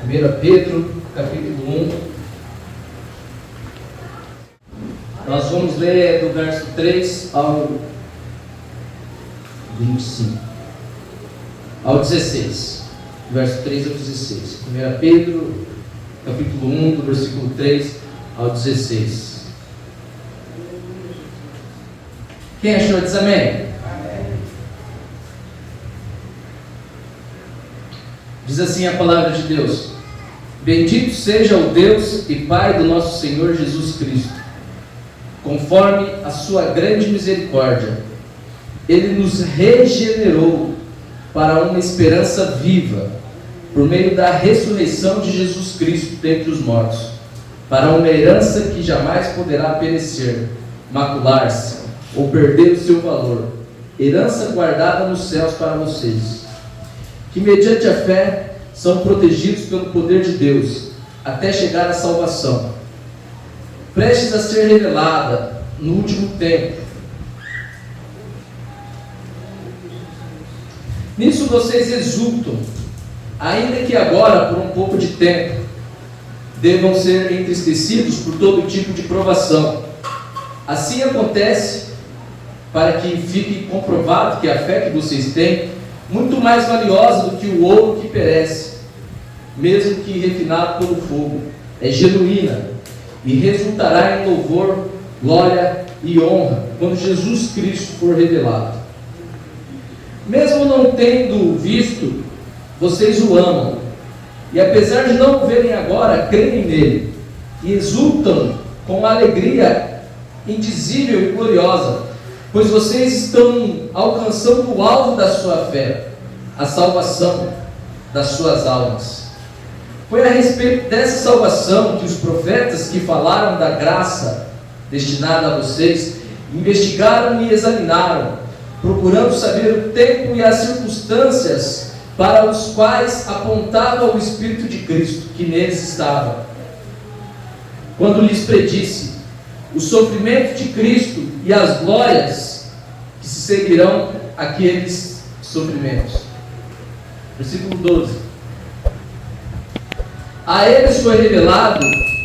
1 Pedro, capítulo 1. Nós vamos ler do verso 3 ao 25, ao 16. Verso 3 ao 16. 1 Pedro, capítulo 1, do versículo 3 ao 16. Quem achou? Diz amém. Diz assim a palavra de Deus: Bendito seja o Deus e Pai do nosso Senhor Jesus Cristo. Conforme a sua grande misericórdia, Ele nos regenerou para uma esperança viva, por meio da ressurreição de Jesus Cristo dentre os mortos, para uma herança que jamais poderá perecer, macular-se ou perder o seu valor, herança guardada nos céus para vocês, que mediante a fé são protegidos pelo poder de Deus, até chegar à salvação, prestes a ser revelada no último tempo. Nisso vocês exultam, ainda que agora, por um pouco de tempo, devam ser entristecidos por todo tipo de provação. Assim acontece para que fique comprovado que a fé que vocês têm, muito mais valiosa do que o ouro que perece, mesmo que refinado pelo fogo, é genuína e resultará em louvor, glória e honra quando Jesus Cristo for revelado. Mesmo não tendo visto, vocês o amam, e apesar de não o verem agora, creem nele e exultam com alegria indizível e gloriosa, pois vocês estão alcançando o alvo da sua fé, a salvação das suas almas. Foi a respeito dessa salvação que os profetas que falaram da graça destinada a vocês investigaram e examinaram, procurando saber o tempo e as circunstâncias para os quais apontava o Espírito de Cristo que neles estava, quando lhes predisse o sofrimento de Cristo e as glórias que se seguirão àqueles sofrimentos. Versículo 12. A eles foi revelado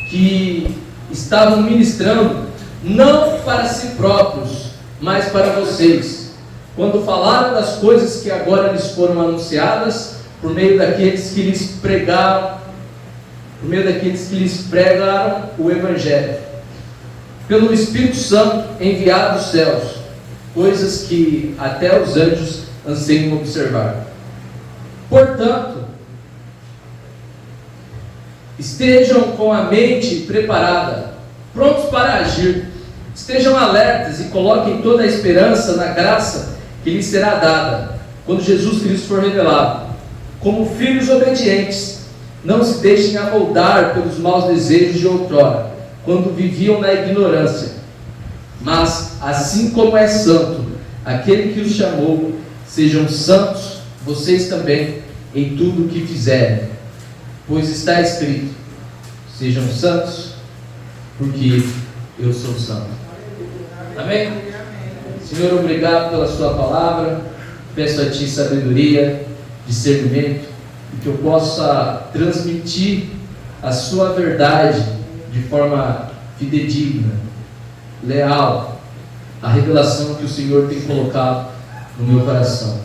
que estavam ministrando não para si próprios, mas para vocês, quando falaram das coisas que agora lhes foram anunciadas por meio daqueles que lhes pregaram, o Evangelho, pelo Espírito Santo enviado dos céus, coisas que até os anjos anseiam observar. Portanto, estejam com a mente preparada, prontos para agir, estejam alertas e coloquem toda a esperança na graça que lhes será dada, quando Jesus Cristo for revelado. Como filhos obedientes, não se deixem amoldar pelos maus desejos de outrora, quando viviam na ignorância. Mas, assim como é santo aquele que os chamou, sejam santos vocês também em tudo o que fizerem. Pois está escrito: sejam santos, porque eu sou santo. Amém? Senhor, obrigado pela sua palavra. Peço a Ti sabedoria, discernimento, e que eu possa transmitir a sua verdade de forma fidedigna, leal, a revelação que o Senhor tem colocado no meu coração.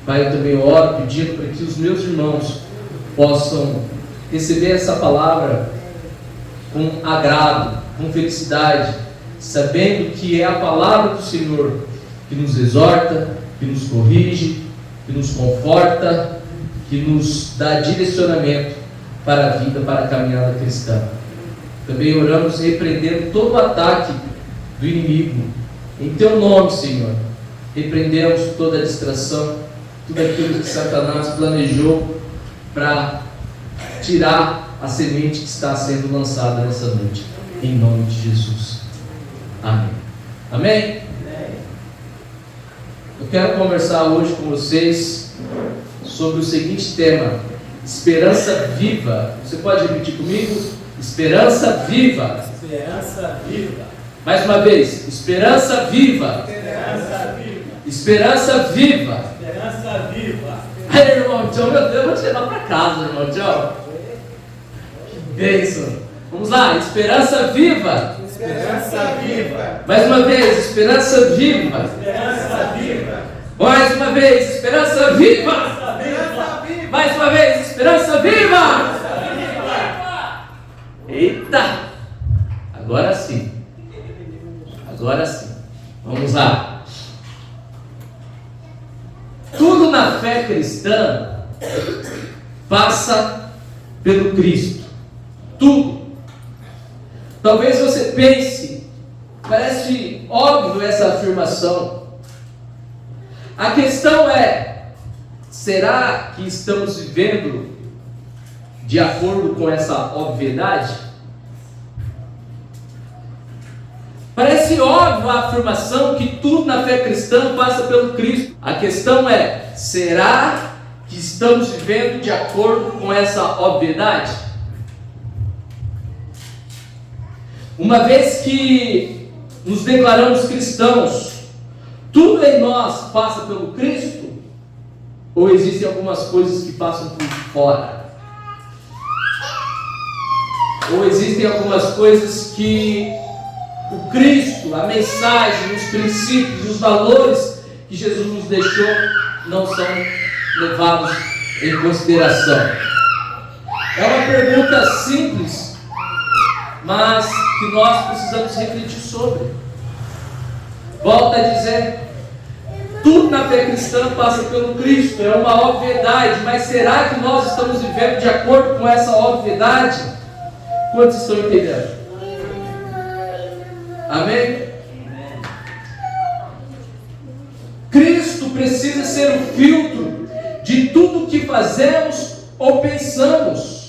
Pai, eu também oro pedindo para que os meus irmãos possam receber essa palavra com agrado, com felicidade, sabendo que é a palavra do Senhor que nos exorta, que nos corrige, que nos conforta, que nos dá direcionamento para a vida, para a caminhada cristã. Também oramos repreendendo todo o ataque do inimigo. Em Teu nome, Senhor, repreendemos toda a distração, tudo aquilo que Satanás planejou para tirar a semente que está sendo lançada nessa noite. Em nome de Jesus. Amém. Amém? Eu quero conversar hoje com vocês sobre o seguinte tema: esperança viva. Você pode repetir comigo? Esperança viva. Esperança viva. Mais uma vez. Esperança viva. Esperança viva. Esperança viva. Esperança viva. Aí, irmão Tchau, meu Deus, eu vou te levar para casa, irmão Tchau. Bênção. Vamos lá, esperança viva. Esperança viva. Mais uma vez, esperança viva. Esperança viva. Mais uma vez, esperança viva. Esperança viva. Mais uma vez, esperança viva. Eita! Agora sim. Agora sim. Vamos lá. Tudo na fé cristã passa pelo Cristo. Tudo. Talvez você pense, parece óbvio essa afirmação. A questão é, será que estamos vivendo de acordo com essa obviedade? Parece óbvio a afirmação que tudo na fé cristã passa pelo Cristo. A questão é, será que estamos vivendo de acordo com essa obviedade? Uma vez que nos declaramos cristãos, tudo em nós passa pelo Cristo? Ou existem algumas coisas que passam por fora? Ou existem algumas coisas que o Cristo, a mensagem, os princípios, os valores que Jesus nos deixou não são levados em consideração? É uma pergunta simples, mas que nós precisamos refletir sobre. Volto a dizer, tudo na fé cristã passa pelo Cristo, é uma obviedade, mas será que nós estamos vivendo de acordo com essa obviedade? Quantos estão entendendo? Amém? Cristo precisa ser o filtro de tudo que fazemos ou pensamos.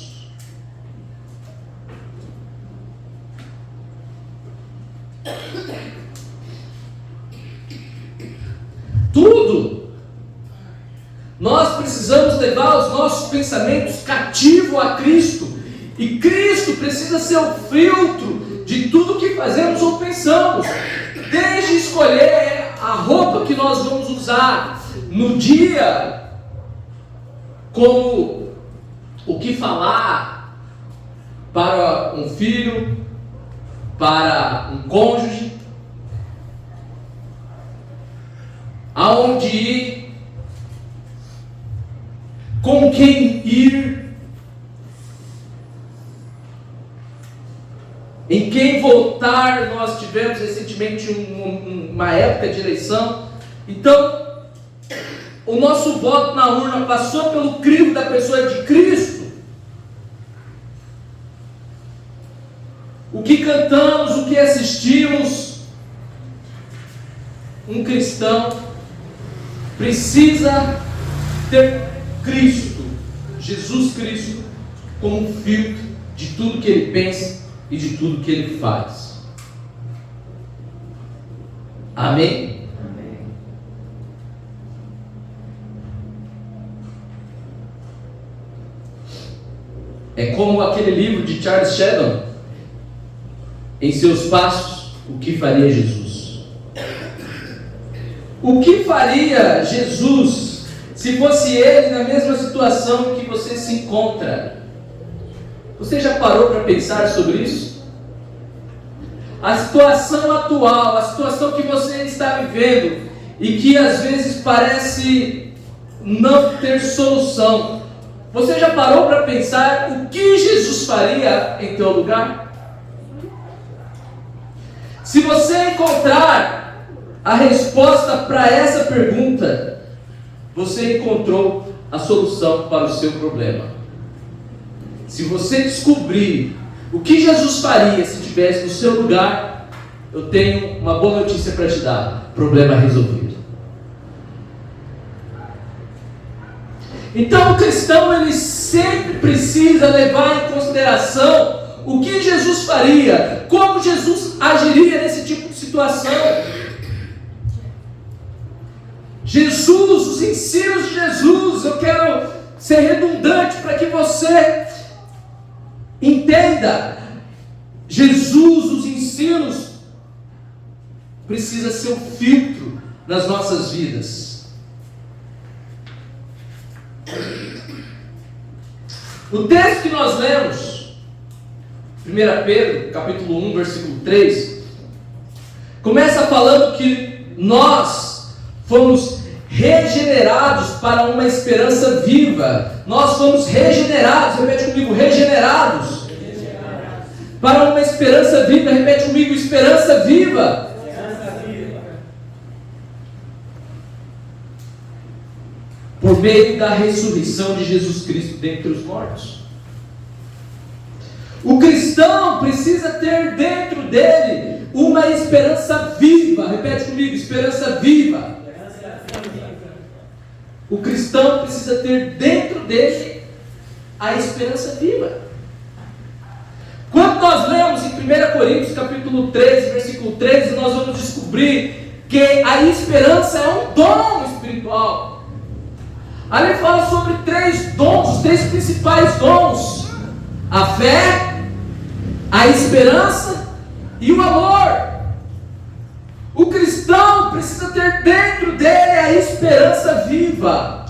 Tudo. Nós precisamos levar os nossos pensamentos cativos a Cristo. E Cristo precisa ser o filtro de tudo que fazemos ou pensamos. Desde escolher a roupa que nós vamos usar no dia, como o que falar para um filho, para um cônjuge, aonde ir, com quem ir, em quem votar. Nós tivemos recentemente uma época de eleição. Então, o nosso voto na urna passou pelo crivo da pessoa de Cristo. O que cantamos, o que assistimos, um cristão precisa ter Cristo, Jesus Cristo, como filtro de tudo que ele pensa e de tudo que ele faz. Amém? Amém. É como aquele livro de Charles Sheldon, Em Seus Passos, o que faria Jesus? O que faria Jesus se fosse ele na mesma situação que você se encontra? Você já parou para pensar sobre isso? A situação atual, a situação que você está vivendo e que às vezes parece não ter solução. Você já parou para pensar o que Jesus faria em teu lugar? Se você encontrar a resposta para essa pergunta, você encontrou a solução para o seu problema. Se você descobrir o que Jesus faria se estivesse no seu lugar, eu tenho uma boa notícia para te dar: problema resolvido. Então o cristão, ele sempre precisa levar em consideração o que Jesus faria, como Jesus agiria nesse tipo de situação. Jesus, os ensinos de Jesus, eu quero ser redundante para que você entenda. Jesus, os ensinos, precisa ser um filtro nas nossas vidas. O texto que nós lemos 1 Pedro, capítulo 1, versículo 3, começa falando que nós fomos regenerados para uma esperança viva. Nós fomos regenerados, repete comigo, regenerados. Para uma esperança viva, repete comigo, esperança viva. Por meio da ressurreição de Jesus Cristo dentre os mortos. O cristão precisa ter dentro dele uma esperança viva. Repete comigo, esperança viva. O cristão precisa ter dentro dele a esperança viva. Quando nós lemos em 1 Coríntios capítulo 13, versículo 13, nós vamos descobrir que a esperança é um dom espiritual. Ali fala sobre 3 dons, os 3 principais dons: a fé, a esperança e o amor. O cristão precisa ter dentro dele a esperança viva,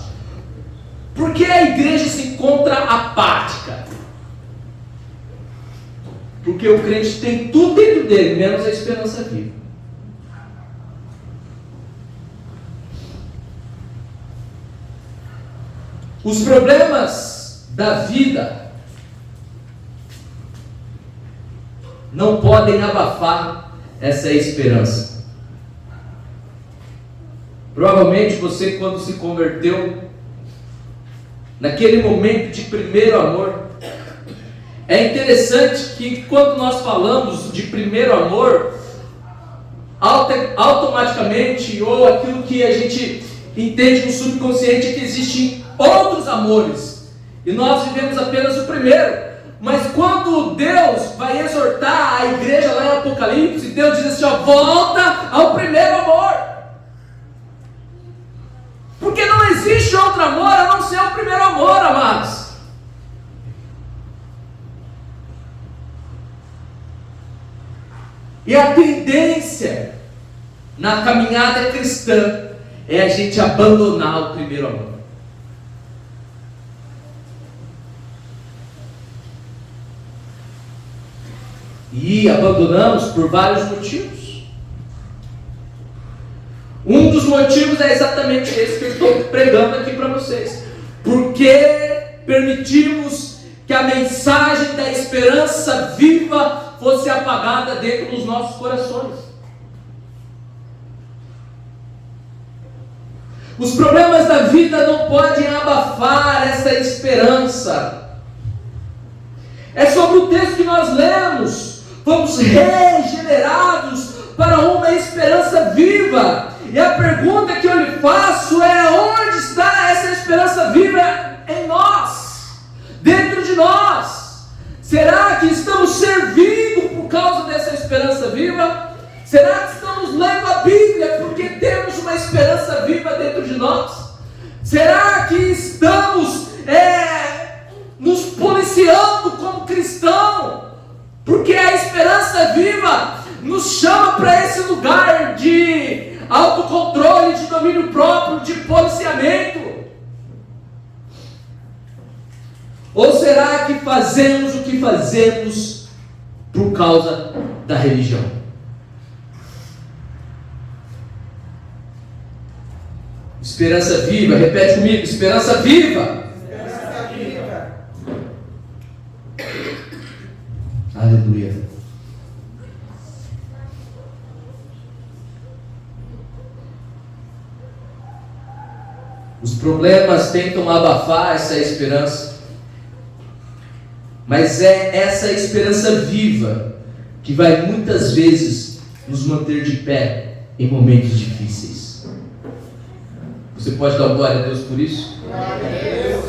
porque a igreja se encontra apática, porque o crente tem tudo dentro dele, menos a esperança viva. Os problemas da vida não podem abafar essa esperança. Provavelmente você, quando se converteu, naquele momento de primeiro amor, é interessante que quando nós falamos de primeiro amor, automaticamente, ou aquilo que a gente entende no subconsciente, é que existem outros amores, e nós vivemos apenas o primeiro. Mas quando Deus vai exortar a igreja lá em Apocalipse, Deus diz assim, ó, volta ao primeiro amor. Porque não existe outro amor a não ser o primeiro amor, amados. E a tendência na caminhada cristã é a gente abandonar o primeiro amor. E abandonamos por vários motivos. Um dos motivos é exatamente esse que eu estou pregando aqui para vocês. Porque permitimos que a mensagem da esperança viva fosse apagada dentro dos nossos corações. Os problemas da vida não podem abafar essa esperança. É sobre o texto que nós lemos. Fomos regenerados para uma esperança viva. E a pergunta que eu lhe faço é: onde está essa esperança viva em nós? Dentro de nós? Será que estamos servindo por causa dessa esperança viva? Será que estamos lendo a Bíblia porque temos uma esperança viva dentro de nós? Será que estamos nos policiando como cristão? Porque a esperança viva nos chama para esse lugar de autocontrole, de domínio próprio, de policiamento. Ou será que fazemos o que fazemos por causa da religião? Esperança viva, repete comigo, esperança viva. Esperança viva. Aleluia. Os problemas tentam abafar essa esperança, mas é essa esperança viva que vai muitas vezes nos manter de pé em momentos difíceis. Você pode dar glória a Deus por isso? Glória a Deus.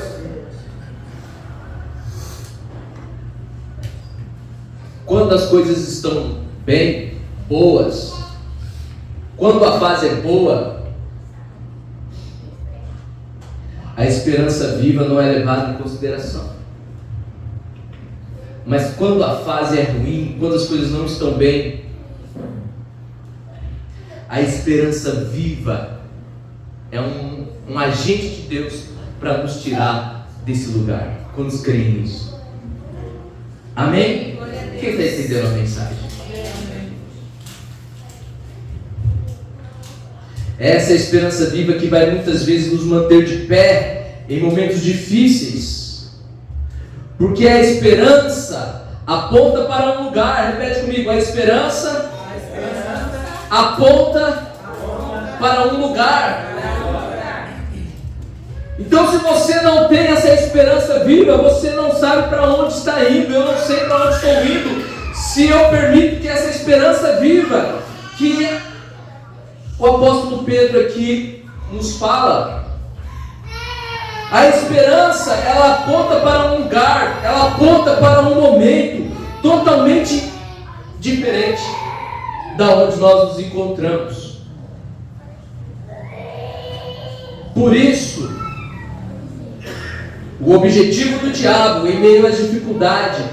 Quando as coisas estão bem, boas, quando a fase é boa, a esperança viva não é levada em consideração. Mas quando a fase é ruim, quando as coisas não estão bem, a esperança viva é um agente de Deus para nos tirar desse lugar. Quantos creem nisso? Amém? Quem está entendendo a mensagem? Essa é a esperança viva que vai muitas vezes nos manter de pé em momentos difíceis. Porque a esperança aponta para um lugar. Repete comigo: a esperança aponta para um lugar. Então, se você não tem essa esperança viva, você não sabe para onde está indo. Eu não sei para onde estou indo, se eu permito que essa esperança viva, que o apóstolo Pedro aqui nos fala. A esperança, ela aponta para um lugar, ela aponta para um momento totalmente diferente da onde nós nos encontramos. Por isso, o objetivo do diabo em meio às dificuldades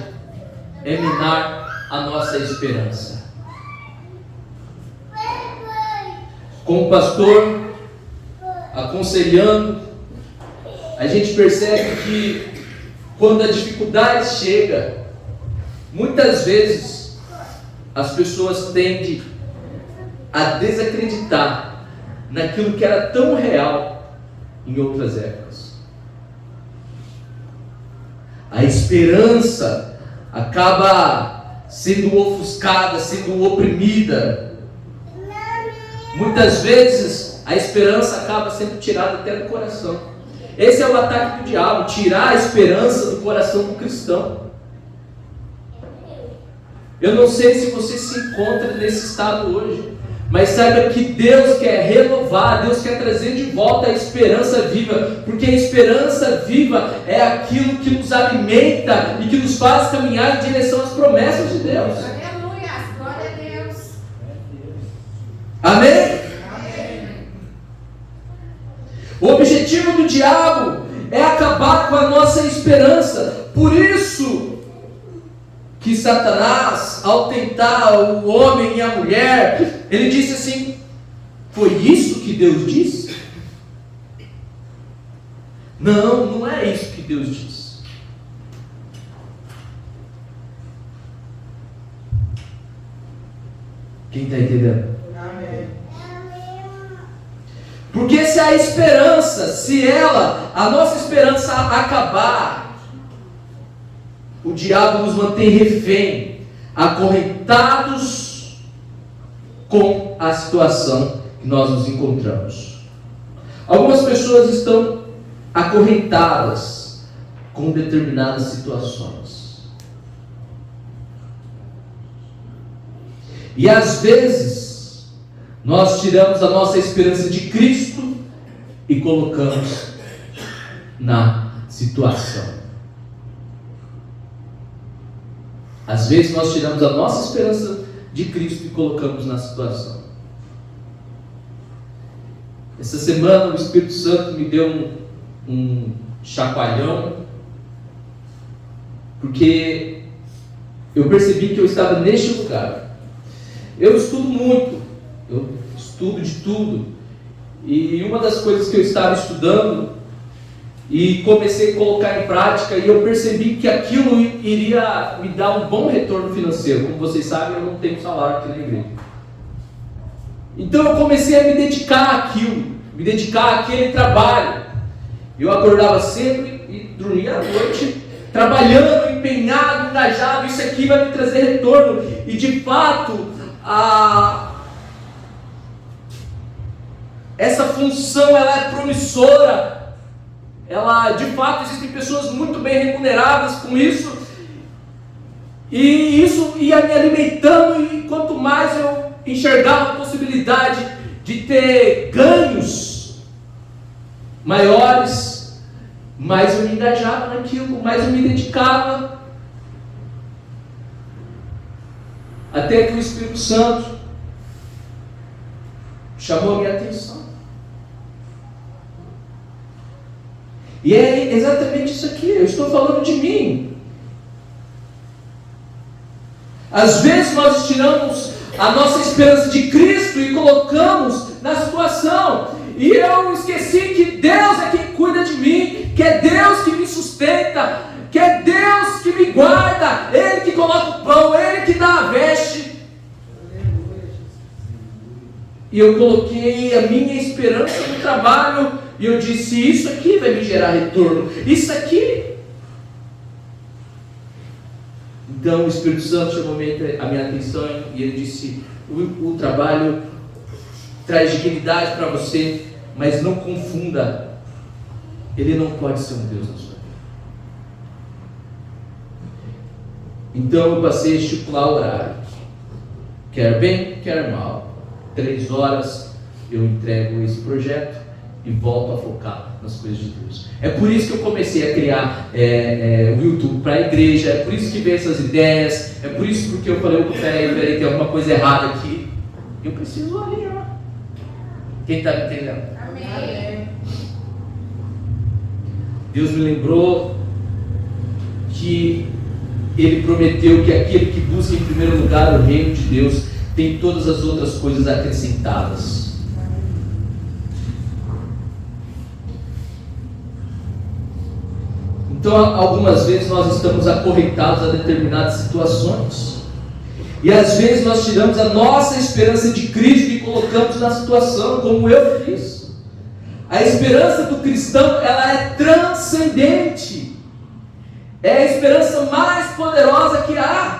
é minar a nossa esperança. Como pastor, aconselhando, a gente percebe que quando a dificuldade chega, muitas vezes as pessoas tendem a desacreditar naquilo que era tão real em outras épocas. A esperança acaba sendo ofuscada, sendo oprimida. Muitas vezes a esperança acaba sendo tirada até do coração. Esse é o ataque do diabo, tirar a esperança do coração do cristão. Eu não sei se você se encontra nesse estado hoje, mas saiba que Deus quer renovar, Deus quer trazer de volta a esperança viva, porque a esperança viva é aquilo que nos alimenta e que nos faz caminhar em direção às promessas de Deus. Aleluia, glória a Deus. Amém? O objetivo do diabo é acabar com a nossa esperança. Por isso que Satanás, ao tentar o homem e a mulher, ele disse assim: foi isso que Deus disse? Não, não é isso que Deus disse. Quem está entendendo? Amém. Porque se a esperança, a nossa esperança acabar, o diabo nos mantém refém, acorrentados com a situação que nós nos encontramos. Algumas pessoas estão acorrentadas com determinadas situações. E às vezes, nós tiramos a nossa esperança de Cristo e colocamos na situação. Às vezes nós tiramos a nossa esperança de Cristo e colocamos na situação. Essa semana o Espírito Santo me deu um chacoalhão, porque eu percebi que eu estava neste lugar. Eu estudo muito, eu estudo de tudo, e uma das coisas que eu estava estudando e comecei a colocar em prática, e eu percebi que aquilo iria me dar um bom retorno financeiro. Como vocês sabem, eu não tenho salário aqui na igreja. Então eu comecei a me dedicar àquilo, me dedicar àquele trabalho. Eu acordava cedo e dormia à noite, trabalhando, empenhado, engajado. Isso aqui vai me trazer retorno. E de fato, essa função ela é promissora. De fato, existem pessoas muito bem remuneradas com isso, e isso ia me alimentando, e quanto mais eu enxergava a possibilidade de ter ganhos maiores, mais eu me engajava naquilo, mais eu me dedicava, até que o Espírito Santo chamou a minha atenção. E é exatamente isso aqui, eu estou falando de mim. Às vezes nós tiramos a nossa esperança de Cristo e colocamos na situação. E eu esqueci que Deus é quem cuida de mim, que é Deus que me sustenta, que é Deus que me guarda, Ele que coloca o pão, Ele que dá a veste. E eu coloquei a minha esperança no trabalho, e eu disse, isso aqui vai me gerar retorno, isso aqui. Então o Espírito Santo chamou a minha atenção, e ele disse, o trabalho traz dignidade para você, mas não confunda, ele não pode ser um Deus na sua vida. Então eu passei a estipular o horário, quer bem, quer mal, 3 horas eu entrego esse projeto e volto a focar nas coisas de Deus. É por isso que eu comecei a criar o YouTube para a igreja, é por isso que veio essas ideias, é por isso porque eu falei, peraí, tem alguma coisa errada aqui, eu preciso alinhar. Quem está me entendendo? Amém. Deus me lembrou que Ele prometeu que aquele que busca em primeiro lugar o reino de Deus tem todas as outras coisas acrescentadas. Então, algumas vezes nós estamos acorrentados a determinadas situações, e às vezes nós tiramos a nossa esperança de Cristo e colocamos na situação, como eu fiz. A esperança do cristão, ela é transcendente, é a esperança mais poderosa que há.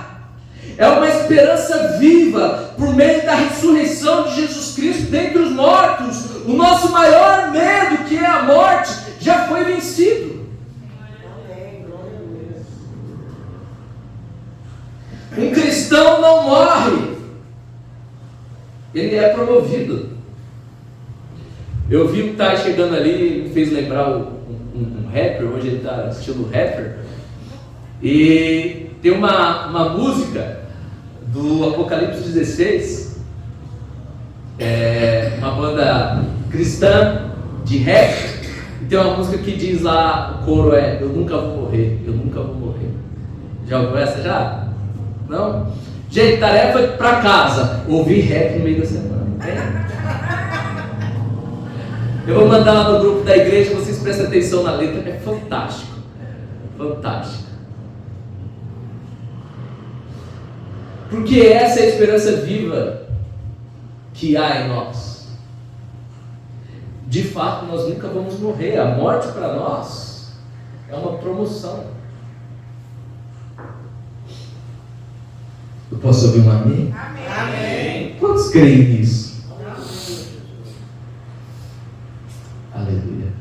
É uma esperança viva por meio da ressurreição de Jesus Cristo dentre os mortos. O nosso maior medo, que é a morte, já foi vencido. Um cristão não morre, ele é promovido. Eu vi o Thay chegando ali, me fez lembrar um rapper, hoje ele está estilo rapper, e tem uma música do Apocalipse 16, uma banda cristã de rap, e tem uma música que diz lá, o coro é, eu nunca vou morrer, eu nunca vou morrer. Já ouviu essa já? Não? Gente, tarefa para casa, ouvir rap no meio da semana. Eu vou mandar lá no grupo da igreja, vocês prestem atenção na letra, é fantástico. Fantástico. Porque essa é a esperança viva que há em nós. De fato, nós nunca vamos morrer. A morte para nós é uma promoção. Eu posso ouvir um amém? Amém. Amém. Quantos creem nisso? Aleluia.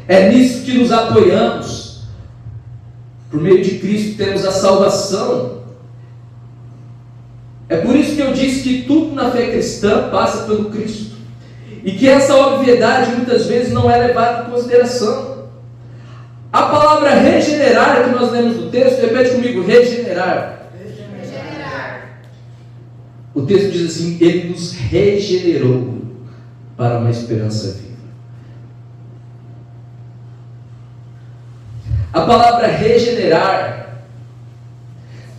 É nisso que nos apoiamos. Por meio de Cristo temos a salvação. É por isso que eu disse que tudo na fé cristã passa pelo Cristo. E que essa obviedade muitas vezes não é levada em consideração. A palavra regenerar que nós lemos no texto, repete comigo, regenerar. Regenerar. O texto diz assim, Ele nos regenerou para uma esperança viva. A palavra regenerar,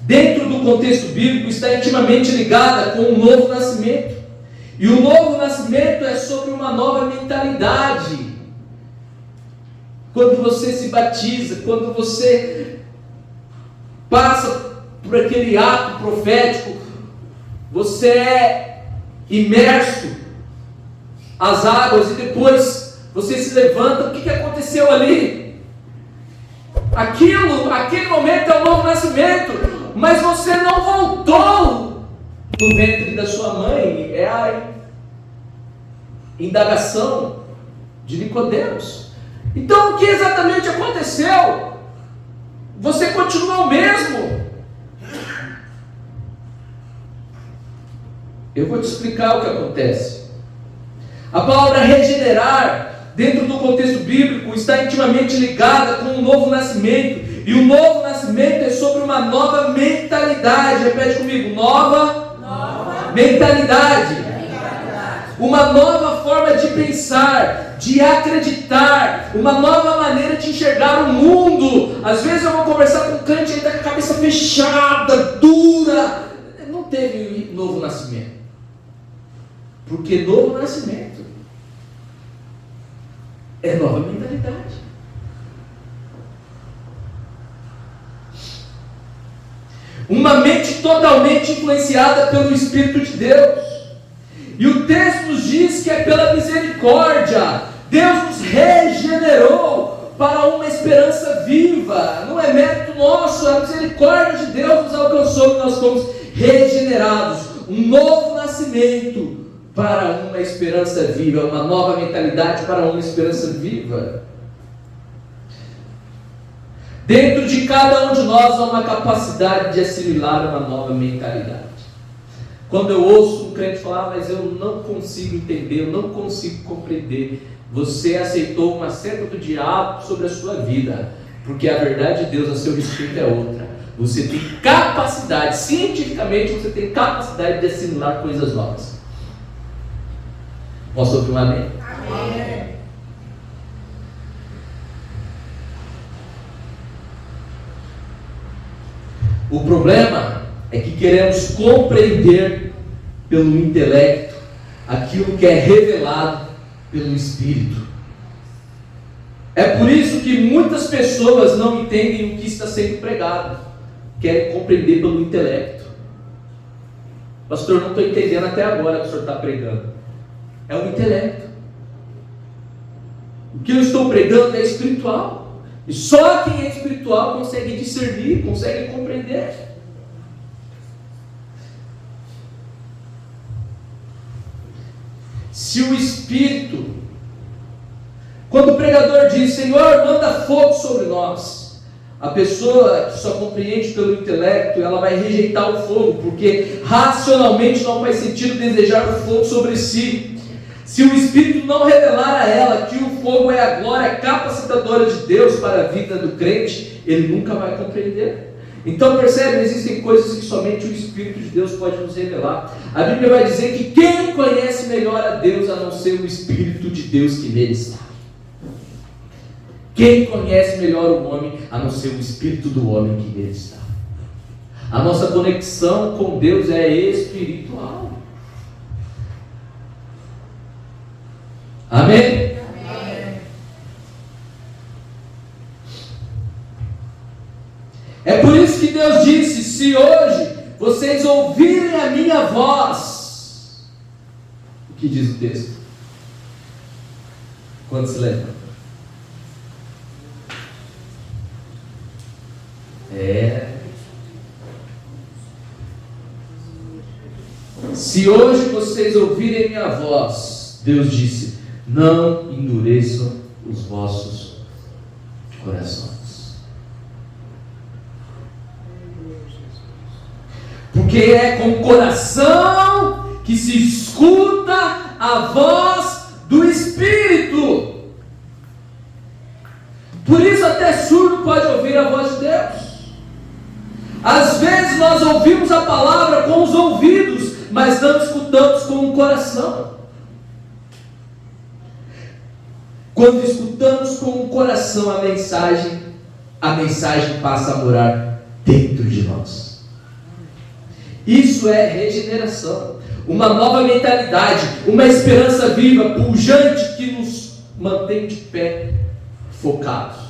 dentro do contexto bíblico, está intimamente ligada com o novo nascimento. E o novo nascimento é sobre uma nova mentalidade. Quando você se batiza, quando você passa por aquele ato profético, você é imerso às águas e depois você se levanta. O que aconteceu ali? Aquele momento é o novo nascimento, mas você não voltou do ventre da sua mãe. É a indagação de Nicodemos. Então o que exatamente aconteceu? Você continua o mesmo. Eu vou te explicar o que acontece. A palavra regenerar, dentro do contexto bíblico, está intimamente ligada com o novo nascimento. E o novo nascimento é sobre uma nova mentalidade. Repete comigo, nova mentalidade. Uma nova forma de pensar, de acreditar, uma nova maneira de enxergar o mundo. Às vezes eu vou conversar com um crente ainda com a cabeça fechada, dura. Não teve novo nascimento. Porque novo nascimento é nova mentalidade. Uma mente totalmente influenciada pelo Espírito de Deus. E o texto nos diz que é pela misericórdia. Deus nos regenerou para uma esperança viva. Não é mérito nosso, a misericórdia de Deus nos alcançou e nós fomos regenerados. Um novo nascimento para uma esperança viva, uma nova mentalidade para uma esperança viva. Dentro de cada um de nós há uma capacidade de assimilar uma nova mentalidade. Quando eu ouço um crente falar, mas eu não consigo entender, eu não consigo compreender, você aceitou uma seta do diabo sobre a sua vida, porque a verdade de Deus a seu respeito é outra. Você tem capacidade, cientificamente você tem capacidade de assimilar coisas novas. Posso ouvir um amém? Amém. O problema é que queremos compreender pelo intelecto aquilo que é revelado pelo Espírito. É por isso que muitas pessoas não entendem o que está sendo pregado, querem compreender pelo intelecto. Pastor, não estou entendendo até agora o que o senhor está pregando. É o intelecto. O que eu estou pregando é espiritual. E só quem é espiritual consegue discernir, consegue compreender. Se o Espírito, quando o pregador diz, Senhor, manda fogo sobre nós, a pessoa que só compreende pelo intelecto, ela vai rejeitar o fogo, porque racionalmente não faz sentido desejar o fogo sobre si. Se o Espírito não revelar a ela que o fogo é a glória capacitadora de Deus para a vida do crente, ele nunca vai compreender. Então percebe, existem coisas que somente o Espírito de Deus pode nos revelar. A Bíblia vai dizer que quem conhece melhor a Deus a não ser o Espírito de Deus que nele está? Quem conhece melhor o homem a não ser o Espírito do homem que nele está? A nossa conexão com Deus é espiritual. Amém? Amém. É por isso que Deus disse, se hoje vocês ouvirem a minha voz, o que diz o texto? Quando se levanta. Se hoje vocês ouvirem minha voz, Deus disse, não endureçam os vossos corações. Porque é com o coração que se escuta a voz do Espírito. Por isso até surdo pode ouvir a voz de Deus. Às vezes nós ouvimos a palavra com os ouvidos, mas não escutamos com o coração. Quando escutamos com o coração a mensagem passa a morar dentro de nós. Isso é regeneração, uma nova mentalidade, uma esperança viva, pujante, que nos mantém de pé, focados.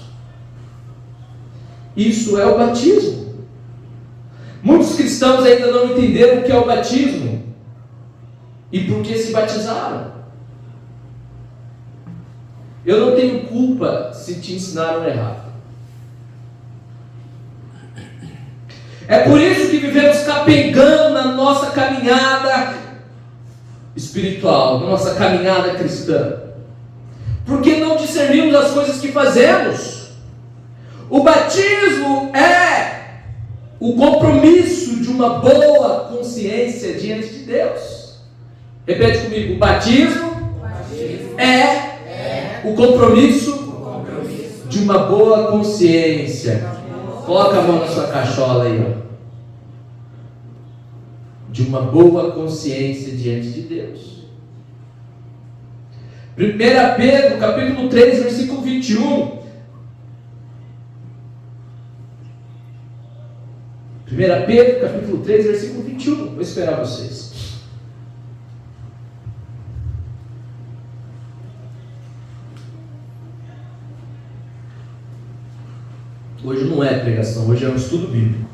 Isso é o batismo. Muitos cristãos ainda não entenderam o que é o batismo e por que se batizaram. Eu não tenho culpa se te ensinaram errado. É por isso que vivemos capengando na nossa caminhada espiritual, na nossa caminhada cristã. Porque não discernimos as coisas que fazemos. O batismo é o compromisso de uma boa consciência diante de Deus. Repete comigo, o batismo é o compromisso de uma boa consciência. Coloca a mão na sua cachola aí, ó. De uma boa consciência diante de Deus. 1 Pedro, capítulo 3, versículo 21. 1 Pedro, capítulo 3, versículo 21. Vou esperar vocês. Hoje não é pregação, hoje é um estudo bíblico.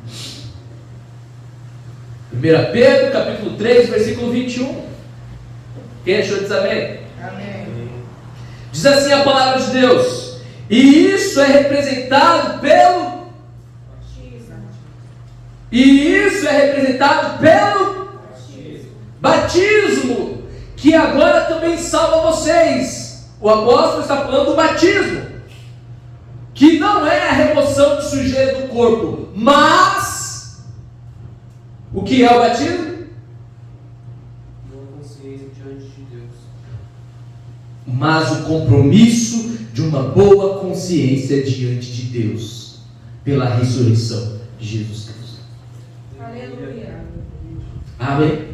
1 Pedro, capítulo 3, versículo 21. Quem achou diz amém? Amém. Diz assim a palavra de Deus: e isso é representado pelo batismo, que agora também salva vocês. O apóstolo está falando do batismo, que não é a remoção de sujeira do corpo, mas o que é o batismo? Uma consciência diante de Deus. Mas o compromisso de uma boa consciência diante de Deus, pela ressurreição de Jesus Cristo. Aleluia. Amém?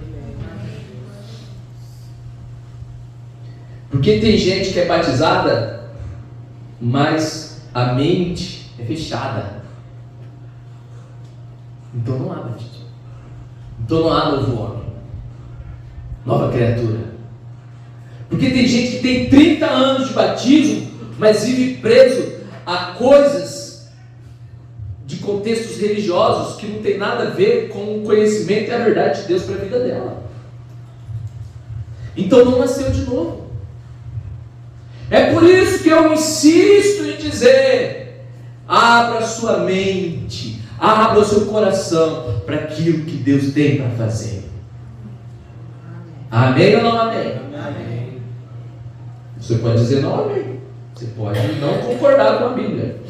Porque tem gente que é batizada, mas a mente é fechada. Então não há batismo. Então não há novo homem, nova criatura. Porque tem gente que tem 30 anos de batismo, mas vive preso a coisas de contextos religiosos que não tem nada a ver com o conhecimento e a verdade de Deus para a vida dela. Então não nasceu de novo. É por isso que eu insisto em dizer: abra sua mente, abra o seu coração para aquilo que Deus tem para fazer. Amém ou não amém? Amém. Você pode dizer não amém. Você pode não concordar com a Bíblia.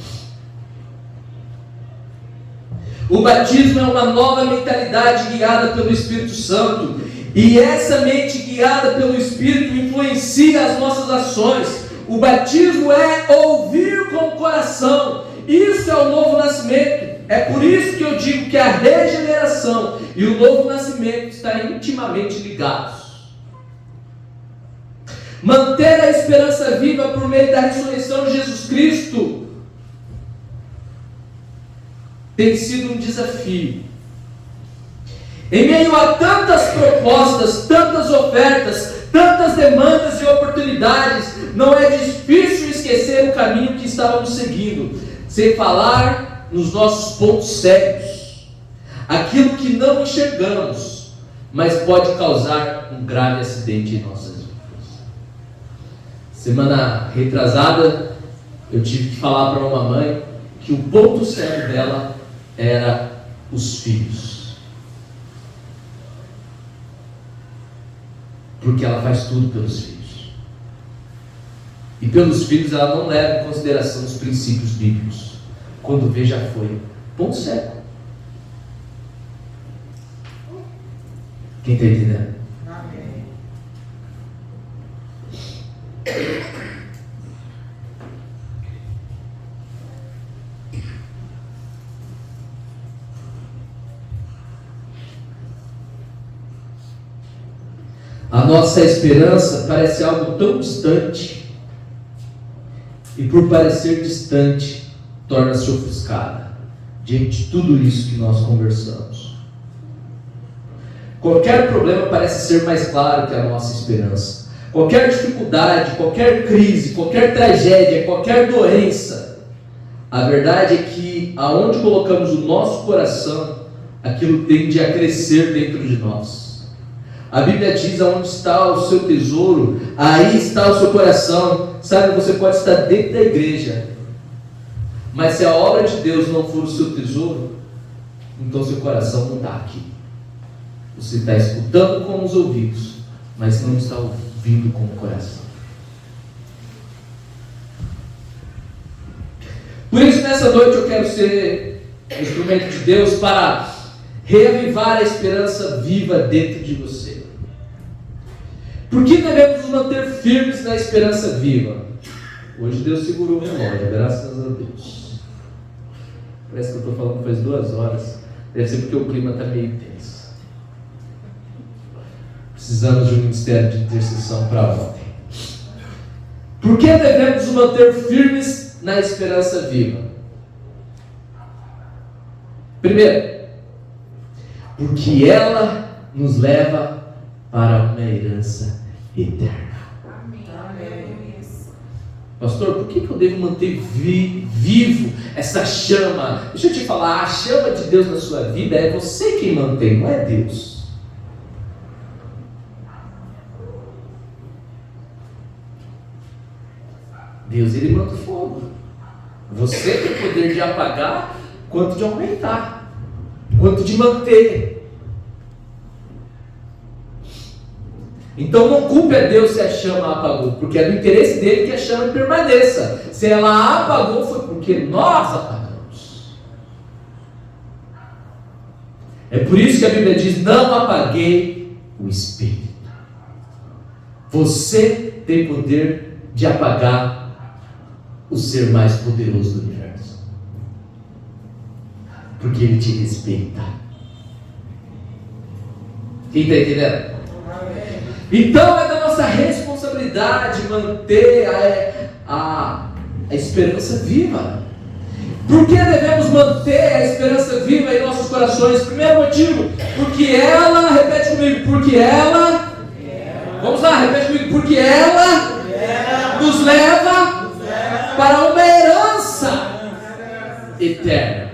O batismo é uma nova mentalidade guiada pelo Espírito Santo. E essa mente guiada pelo Espírito influencia as nossas ações. O batismo é ouvir com o coração. Isso é o novo nascimento. É por isso que eu digo que a regeneração e o novo nascimento estão intimamente ligados. Manter a esperança viva por meio da ressurreição de Jesus Cristo tem sido um desafio. Em meio a tantas propostas, tantas ofertas, tantas demandas e oportunidades, não é difícil esquecer o caminho que estávamos seguindo, sem falar nos nossos pontos cegos, aquilo que não enxergamos, mas pode causar um grave acidente em nossas vidas. Semana retrasada, eu tive que falar para uma mãe que o ponto cego dela era os filhos. Porque ela faz tudo pelos filhos. E pelos filhos ela não leva em consideração os princípios bíblicos. Quando vê, já foi. Ponto cego. Quem está entendendo? Amém. A nossa esperança parece algo tão distante, e por parecer distante, torna-se ofuscada diante de tudo isso que nós conversamos. Qualquer problema parece ser mais claro que a nossa esperança. Qualquer dificuldade, qualquer crise, qualquer tragédia, qualquer doença, a verdade é que aonde colocamos o nosso coração, aquilo tende a crescer dentro de nós. A Bíblia diz: aonde está o seu tesouro, aí está o seu coração. Sabe, você pode estar dentro da igreja, mas se a obra de Deus não for o seu tesouro, então seu coração não está aqui. Você está escutando com os ouvidos, mas não está ouvindo com o coração. Por isso, nessa noite eu quero ser instrumento de Deus para reavivar a esperança viva dentro de você. Por que devemos nos manter firmes na esperança viva? Hoje Deus segurou o relógio, graças a Deus. Parece que eu estou falando faz 2 horas. Deve ser porque o clima está meio tenso. Precisamos de um ministério de intercessão para ontem. Por que devemos nos manter firmes na esperança viva? Primeiro, porque ela nos leva para uma herança eterna. Amém. Amém. Pastor, por que eu devo manter vivo essa chama? Deixa eu te falar, a chama de Deus na sua vida é você quem mantém, não é Deus. Deus, ele manda o fogo. Você tem o poder de apagar, quanto de aumentar, quanto de manter. Então não culpe a Deus se a chama apagou, porque é do interesse dele que a chama permaneça. Se ela apagou, foi porque nós apagamos. É por isso que a Bíblia diz: não apaguei o Espírito. Você tem poder de apagar o ser mais poderoso do universo, porque ele te respeita. Quem está entendendo? Então é da nossa responsabilidade manter a esperança viva. Por que devemos manter a esperança viva em nossos corações? Primeiro motivo, porque ela, repete comigo, porque ela, vamos lá, repete comigo, porque ela nos leva para uma herança eterna.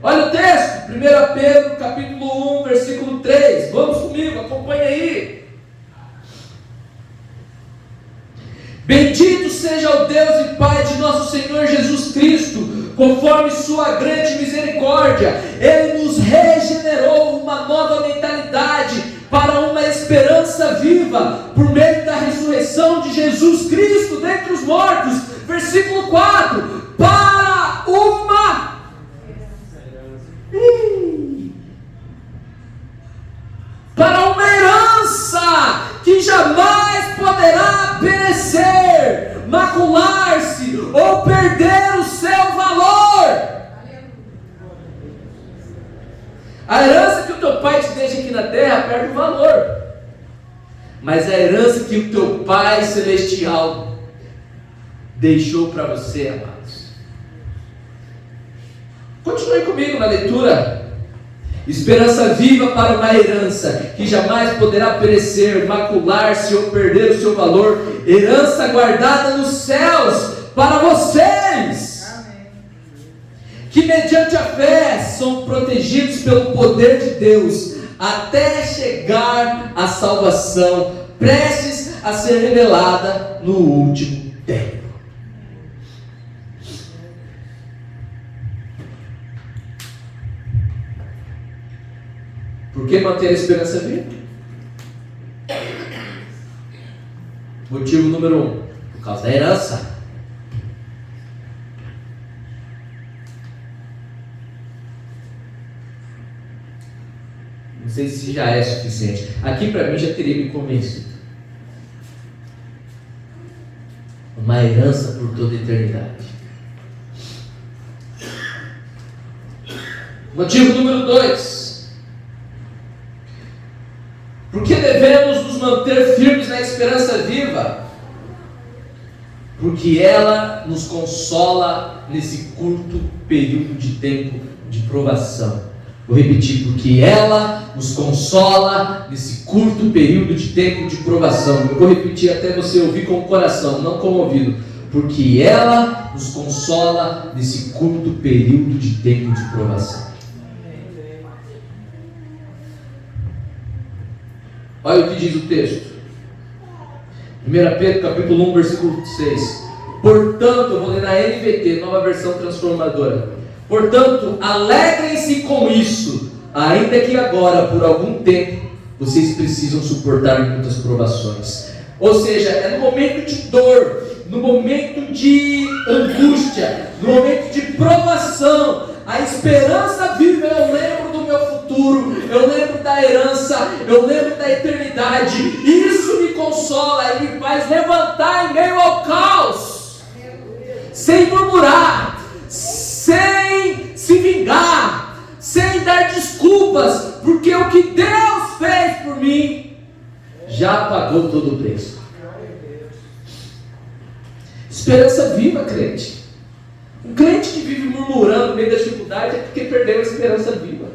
Olha o texto, 1 Pedro capítulo 1, versículo 3, vamos comigo, acompanha aí. Bendito seja o Deus e Pai de nosso Senhor Jesus Cristo, conforme sua grande misericórdia, Ele nos regenerou uma nova mentalidade para uma esperança viva, por meio da ressurreição de Jesus Cristo dentre os mortos. Versículo 4, para uma herança que jamais poderá perecer, macular-se ou perder o seu valor. A herança que o teu pai te deixa aqui na terra perde o valor, mas a herança que o teu Pai Celestial deixou para você, amados. Continue comigo na leitura. Esperança viva para uma herança que jamais poderá perecer, macular-se ou perder o seu valor. Herança guardada nos céus para vocês. Amém. Que mediante a fé são protegidos pelo poder de Deus até chegar à salvação, prestes a ser revelada no último tempo. Por que manter a esperança viva? Motivo número 1, por causa da herança. Não sei se já é suficiente. Aqui para mim já teria me convencido. Uma herança por toda a eternidade. Motivo número 2. Por que devemos nos manter firmes na esperança viva? Porque ela nos consola nesse curto período de tempo de provação. Vou repetir, porque ela nos consola nesse curto período de tempo de provação. Eu vou repetir até você ouvir com o coração, não com o ouvido. Porque ela nos consola nesse curto período de tempo de provação. Olha o que diz o texto. 1 Pedro capítulo 1, versículo 6. Portanto, eu vou ler na NVT, nova versão transformadora. Portanto, alegrem-se com isso, ainda que agora, por algum tempo, vocês precisam suportar muitas provações. Ou seja, é no momento de dor, no momento de angústia, no momento de provação, a esperança viva. Eu lembro do meu futuro, eu lembro da herança, eu lembro da eternidade. Isso me consola e me faz levantar em meio ao caos, sem murmurar, sem se vingar, sem dar desculpas, porque o que Deus fez por mim já pagou todo o preço. Esperança viva, crente. Um crente que vive murmurando no meio da dificuldade é porque perdeu a esperança viva.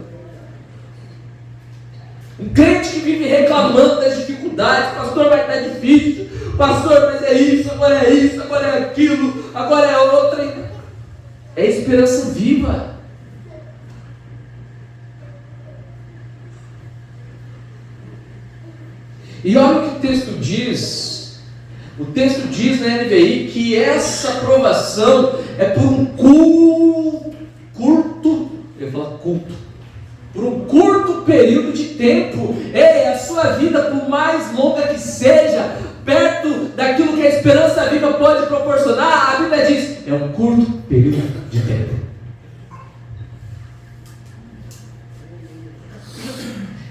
Um crente que vive reclamando das dificuldades: pastor, vai estar difícil, pastor, mas é isso, agora é aquilo, agora é outra. É esperança viva. E olha o que o texto diz. O texto diz na NVI que essa provação é por um por um curto período de tempo. Ei, a sua vida, por mais longa que seja, perto daquilo que a esperança viva pode proporcionar, a Bíblia diz, é um curto período de tempo.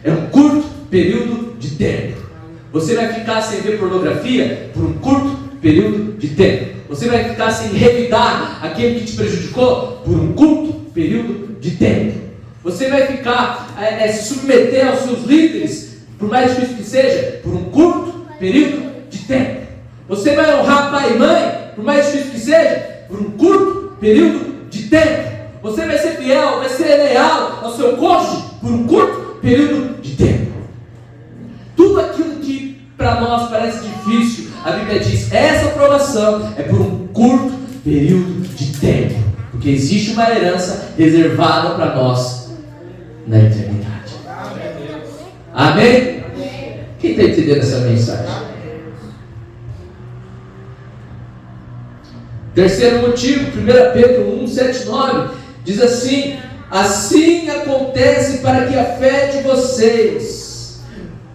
É um curto período de tempo. Você vai ficar sem ver pornografia por um curto período de tempo. Você vai ficar sem revidar aquele que te prejudicou por um curto período de tempo. Você vai ficar se submeter aos seus líderes, por mais difícil que seja, por um curto período de tempo. Você vai honrar pai e mãe, por mais difícil que seja, por um curto período de tempo. Você vai ser fiel, vai ser leal ao seu cônjuge por um curto período de tempo. Tudo aquilo que para nós parece difícil, a Bíblia diz, essa provação é por um curto período de tempo, porque existe uma herança reservada para nós na eternidade. Amém? Quem está entendendo essa mensagem? Terceiro motivo, 1 Pedro 1, 7, 9, diz assim: assim acontece para que a fé de vocês,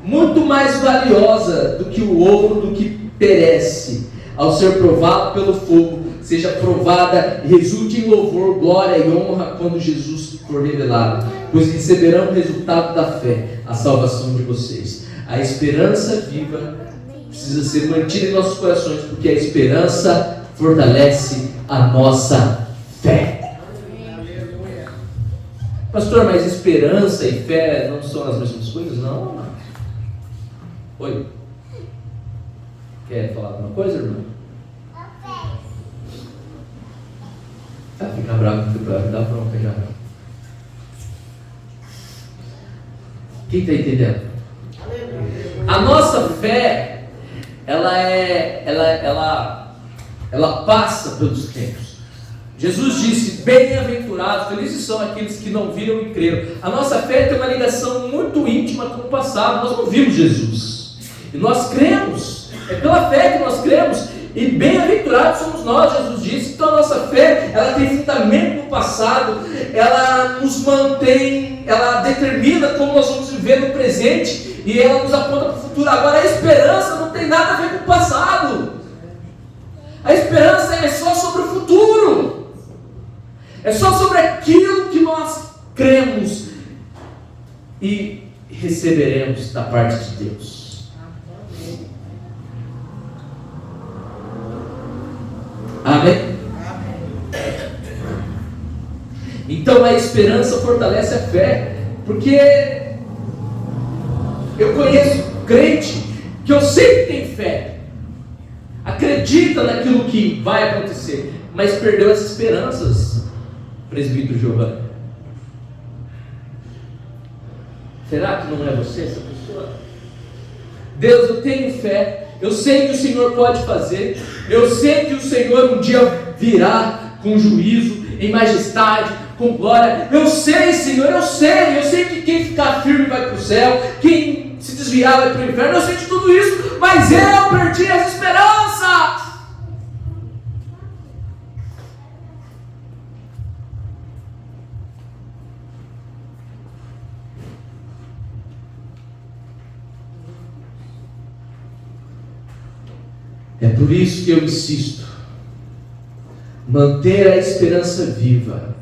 muito mais valiosa do que o ouro, do que perece, ao ser provado pelo fogo, seja provada e resulte em louvor, glória e honra quando Jesus for revelado, pois receberão o resultado da fé, a salvação de vocês. A esperança viva precisa ser mantida em nossos corações, porque a esperança fortalece a nossa fé. Pastor, mas esperança e fé não são as mesmas coisas? Não. Oi? Quer falar alguma coisa, irmão? Fica bravo, dá bronca já. Quem está entendendo? A nossa fé, ela passa pelos tempos. Jesus disse, bem-aventurados, felizes são aqueles que não viram e creram. A nossa fé tem uma ligação muito íntima com o passado. Nós não vimos Jesus, e nós cremos. É pela fé que nós cremos. E bem-aventurados somos nós, Jesus disse. Então a nossa fé, ela tem fundamento no passado, ela nos mantém, ela determina como nós vamos viver no presente, e ela nos aponta para o futuro. Agora a esperança não tem nada a ver com o passado. A esperança é só sobre o futuro, é só sobre aquilo que nós cremos e receberemos da parte de Deus. Amém? Então a esperança fortalece a fé, porque eu conheço crente que eu sei que tem fé, acredita naquilo que vai acontecer, mas perdeu as esperanças. Presbítero Giovanni, será que não é você essa pessoa? Deus, eu tenho fé, eu sei que o Senhor pode fazer, eu sei que o Senhor um dia virá com juízo, em majestade, com glória. Eu sei, Senhor, eu sei que quem ficar firme vai para o céu, quem se desviar vai para o inferno, eu sei de tudo isso, mas eu perdi as esperanças. É por isso que eu insisto, manter a esperança viva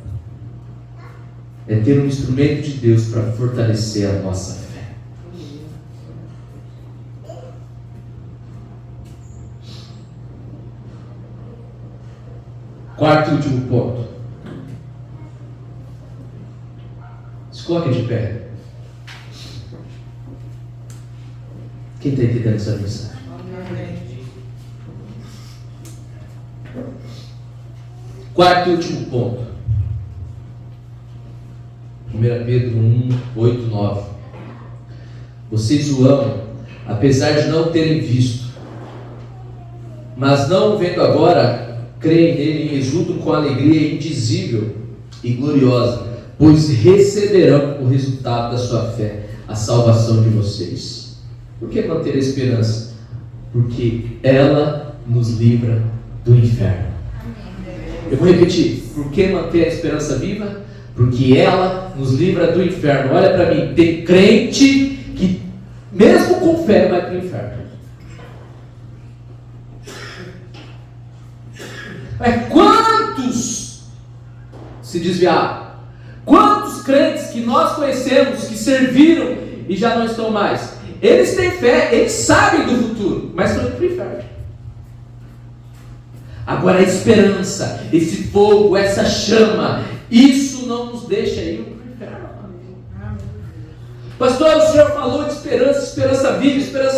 é ter um instrumento de Deus para fortalecer a nossa fé. Quarto e último ponto. Se coloque de pé. Quem está entendendo essa mensagem? Quarto e último ponto. 1 Pedro 1, 8, 9. Vocês o amam, apesar de não terem visto. mas não o vendo agora, creem nele e exultam com alegria indizível e gloriosa, pois receberão o resultado da sua fé, a salvação de vocês. Por que manter a esperança? Porque ela nos livra do inferno. Eu vou repetir. Por que manter a esperança viva? Porque ela nos livra do inferno. Olha para mim, tem crente que mesmo com fé vai para o inferno. Mas quantos se desviaram? Quantos crentes que nós conhecemos, que serviram e já não estão mais? Eles têm fé, eles sabem do futuro, mas estão indo para o inferno. Agora a esperança, esse fogo, essa chama, isso não nos deixa ir para o inferno. Pastor, o senhor falou de esperança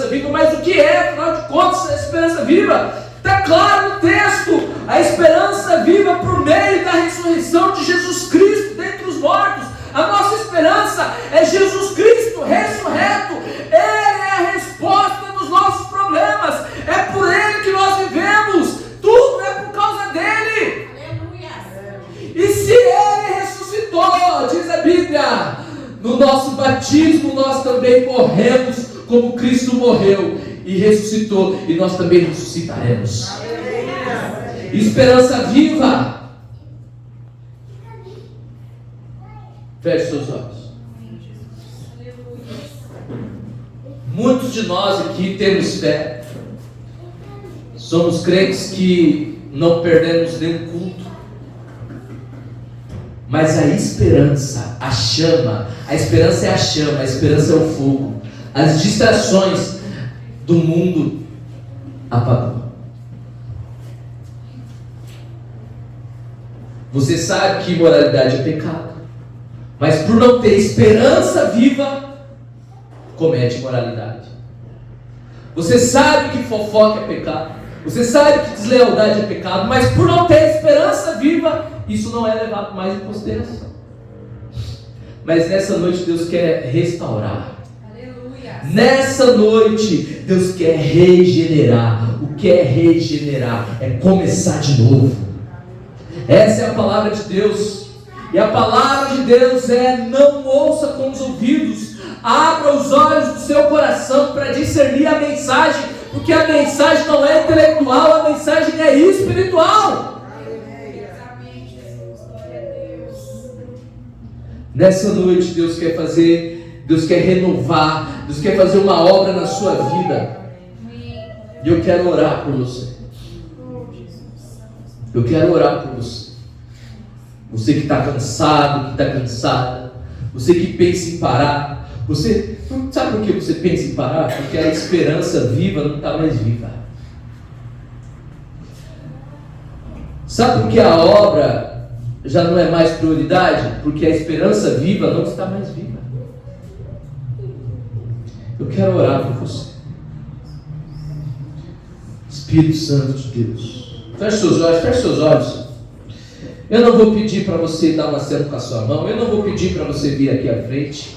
viva, mas o que é, afinal de contas, a esperança viva? Está claro no texto, a esperança viva por meio da ressurreição de Jesus Cristo dentre os mortos. A nossa esperança é Jesus Cristo ressurreto. Ele é a resposta dos nossos problemas, é por Ele que nós vivemos, tudo é por causa dEle. Aleluia. E se Ele ressuscitou, diz a Bíblia, no nosso batismo nós também morremos como Cristo morreu e ressuscitou, e nós também ressuscitaremos. Esperança viva. Feche seus olhos. Muitos de nós aqui temos fé. Somos crentes que não perdemos nenhum culto. Mas a esperança, a chama, a esperança é a chama, a esperança é o fogo. As distrações do mundo apagou. Você sabe que imoralidade é pecado, mas por não ter esperança viva, comete imoralidade. Você sabe que fofoca é pecado, você sabe que deslealdade é pecado, mas por não ter esperança viva, isso não é levado mais em consideração. Mas nessa noite Deus quer restaurar. Aleluia. Nessa noite Deus quer regenerar. O que é regenerar? É começar de novo. Essa é a palavra de Deus. E a palavra de Deus é: não ouça com os ouvidos, abra os olhos do seu coração para discernir a mensagem, porque a mensagem não é intelectual, a mensagem é espiritual. Nessa noite Deus quer fazer, Deus quer renovar, Deus quer fazer uma obra na sua vida. E eu quero orar por você. Eu quero orar por você. Você que está cansado, que está cansada. Você que pensa em parar. Você sabe por que você pensa em parar? Porque a esperança viva não está mais viva. Sabe por que a obra já não é mais prioridade? Porque a esperança viva não está mais viva. Eu quero orar por você. Espírito Santo de Deus, feche seus olhos. Eu não vou pedir para você dar um aceno com a sua mão. Eu não vou pedir para você vir aqui à frente.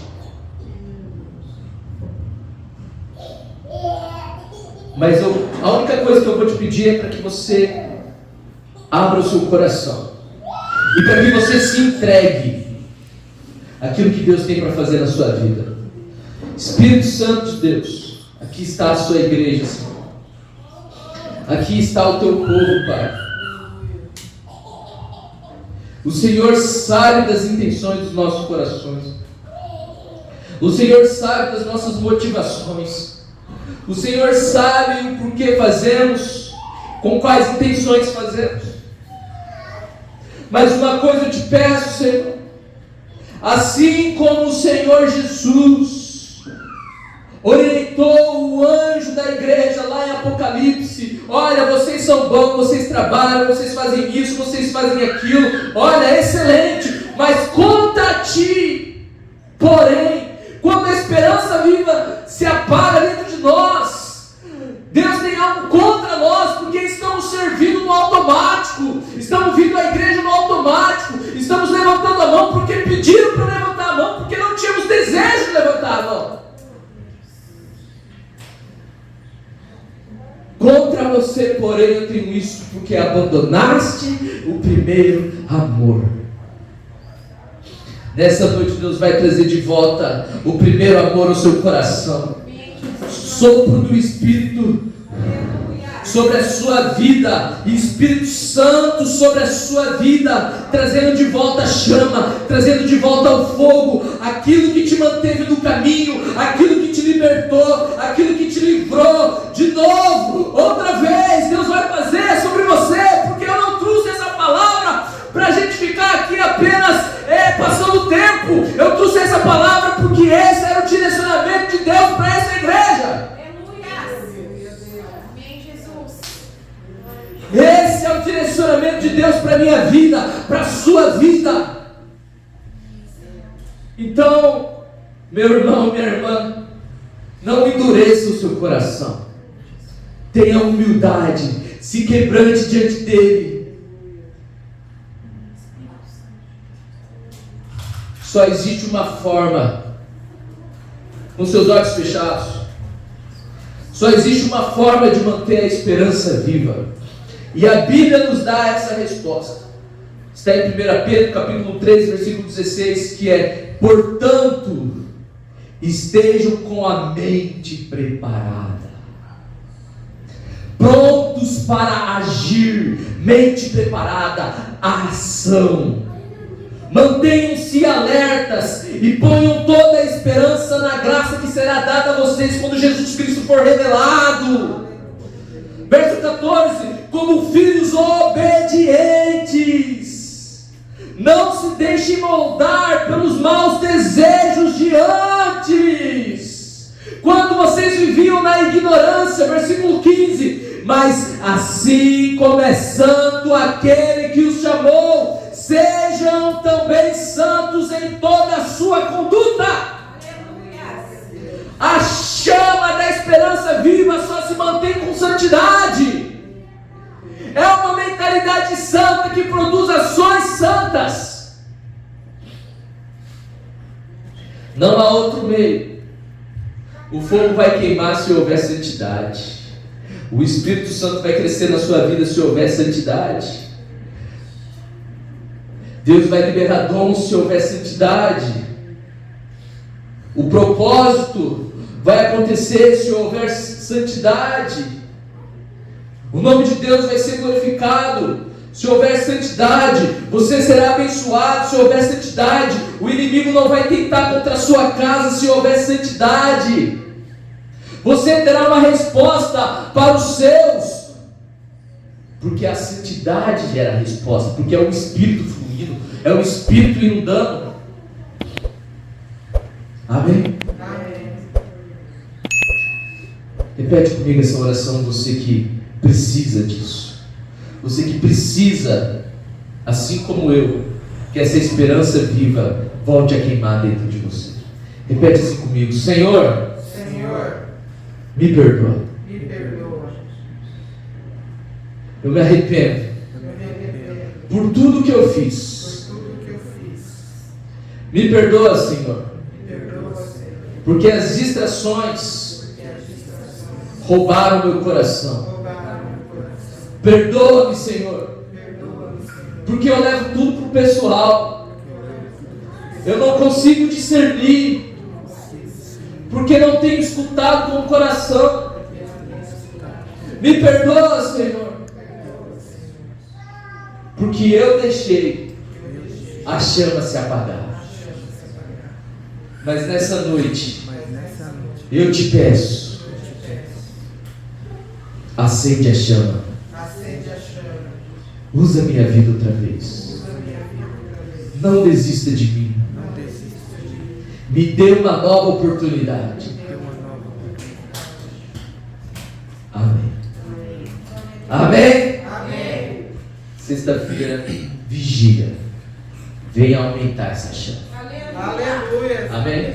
Mas a única coisa que eu vou te pedir é para que você abra o seu coração. E para que você se entregue àquilo que Deus tem para fazer na sua vida. Espírito Santo de Deus, aqui está a sua igreja, Senhor. Aqui está o teu povo, Pai. O Senhor sabe das intenções dos nossos corações. O Senhor sabe das nossas motivações. O Senhor sabe o porquê fazemos, com quais intenções fazemos. Mas uma coisa eu te peço, Senhor. Assim como o Senhor Jesus orientou o anjo da igreja lá em Apocalipse: olha, vocês são bons, vocês trabalham, vocês fazem isso, vocês fazem aquilo, olha, é excelente, mas conta a ti. Porém, quando a esperança viva se apaga dentro de nós, Deus tem algo contra nós, porque estamos servindo no automático, estamos vindo à igreja no automático, estamos levantando a mão porque pediram para levantar a mão, porque não tínhamos desejo de levantar a mão. Contra a você, porém, eu tenho isso, porque abandonaste o primeiro amor. Nessa noite Deus vai trazer de volta o primeiro amor ao seu coração. Sopro do Espírito sobre a sua vida, Espírito Santo sobre a sua vida, trazendo de volta a chama, trazendo de volta o fogo, aquilo que te manteve no caminho, aquilo que te libertou, aquilo que te livrou, de novo, outra vez, Deus vai fazer sobre você, porque eu não trouxe essa palavra para a gente ficar aqui apenas passando tempo, eu trouxe essa palavra porque esse era o direcionamento de Deus para essa igreja. Esse é o direcionamento de Deus para a minha vida, para a sua vida. Então, meu irmão, minha irmã, não endureça o seu coração. Tenha humildade, se quebrante diante dele. Só existe uma forma, com seus olhos fechados, só existe uma forma de manter a esperança viva. E a Bíblia nos dá essa resposta. Está em 1 Pedro, capítulo 3, versículo 16, que é: portanto, estejam com a mente preparada, prontos para agir, mente preparada, a ação. Mantenham-se alertas e ponham toda a esperança na graça que será dada a vocês quando Jesus Cristo for revelado. Verso 14: como filhos obedientes, não se deixem moldar pelos maus desejos de antes, quando vocês viviam na ignorância. Versículo 15: mas assim como é santo aquele que os chamou, sejam também santos em toda a sua conduta. A chama da esperança viva só se mantém com santidade. É uma mentalidade santa que produz ações santas. Não há outro meio. O fogo vai queimar se houver santidade. O Espírito Santo vai crescer na sua vida se houver santidade. Deus vai liberar dons se houver santidade. O propósito vai acontecer se houver santidade. O nome de Deus vai ser glorificado se houver santidade. Você será abençoado se houver santidade. O inimigo não vai tentar contra a sua casa se houver santidade. Você terá uma resposta para os seus, porque a santidade gera a resposta, porque é o Espírito fluindo, é o Espírito inundando. Amém? Amém. Repete comigo essa oração, você que precisa disso, você que precisa, assim como eu, que essa esperança viva volte a queimar dentro de você. Repete assim comigo: Senhor, me perdoa. Me perdoa. Eu me arrependo por tudo que eu fiz. Me perdoa, Senhor, porque as distrações roubaram meu coração. Perdoa-me, Senhor, porque eu levo tudo para o pessoal. Eu não consigo discernir, porque não tenho escutado com o coração. Me perdoa, Senhor, porque eu deixei a chama se apagar. Mas nessa noite eu te peço, acende a chama. Usa minha vida outra vez. Não desista de mim. Me dê uma nova oportunidade. Amém. Amém? Amém. Sexta-feira, vigília. Venha aumentar essa chama. Aleluia. Amém?